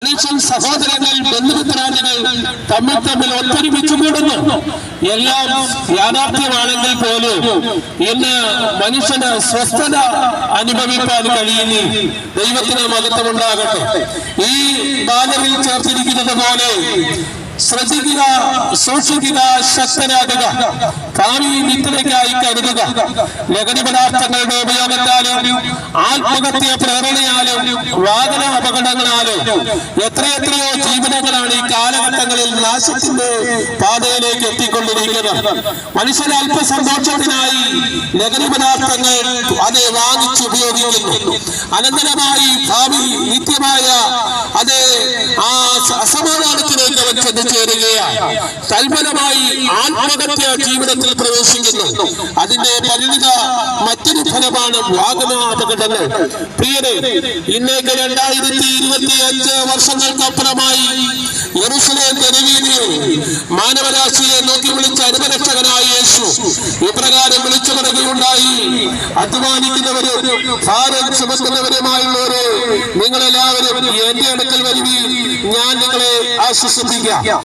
മനുഷ്യൻ സഹോദരങ്ങൾ ബന്ധുമിത്രാദികൾ തമ്മിൽ ഒത്തൊരുമിച്ചു കൂടുന്നു. എല്ലാം യാഥാർത്ഥ്യമാണെങ്കിൽ പോലും ഇന്ന് മനുഷ്യന് സ്വസ്ഥത അനുഭവിക്കാൻ കഴിയുന്നു. ദൈവത്തിന് മഹത്വമുണ്ടാകട്ടെ. ഈ ബാനറിൽ ചേർത്തിരിക്കുന്നത് പോലെ ശ്രദ്ധിക്കുക, സൂക്ഷിക്കുക, ശക്തരാകുക, ഭാവി നിത്യതയ്ക്കായി കരുതുക. ലഹരി പദാർത്ഥങ്ങളുടെ ഉപയോഗത്താലും ആത്മഹത്യ പ്രേരണയാലും വാഹന അപകടങ്ങളാലും എത്രയെത്രയോ ജീവനങ്ങളാണ് ഈ കാലഘട്ടങ്ങളിൽ നാശത്തിന്റെ പാതയിലേക്ക് എത്തിക്കൊണ്ടിരിക്കുന്നത്. മനുഷ്യൻ അല്പ സന്തോഷത്തിനായി ലഹരി പദാർത്ഥങ്ങൾ അത് വാങ്ങിച്ചുപയോഗിക്കുന്നു. അനന്തരമായി ഭാവി നിത്യമായ അത് ആ അസമാധാനത്തിലേക്ക് അവൻ ചേരുകയാണ്. തൽഫലമായി ആത്മഹത്യ ജീവിതത്തിൽ പ്രവേശിക്കുന്നു. അതിന്റെ പരിണിത മറ്റൊരു ഫലമാണ് വാഹന അപകടങ്ങൾ. പ്രിയരെ, ഇന്നേക്ക് 2025 വർഷങ്ങൾക്കപ്പുറമായി യെരൂശലേം തെരുവീതിയിൽ മാനവരാശിയെ നോക്കി വിളിച്ച അനുപരക്ഷകനായ യേശു ഇപ്രകാരം വിളിച്ചു പറയുകയുണ്ടായി: അധ്വാനിക്കുന്നവരും ഭാരം ചുമക്കുന്നവരുമായുള്ളവരെ, നിങ്ങളെല്ലാവരും എന്റെ അടുക്കൽ വരുവീൻ, ഞാൻ നിങ്ങളെ ആശ്വസിപ്പിക്കാം.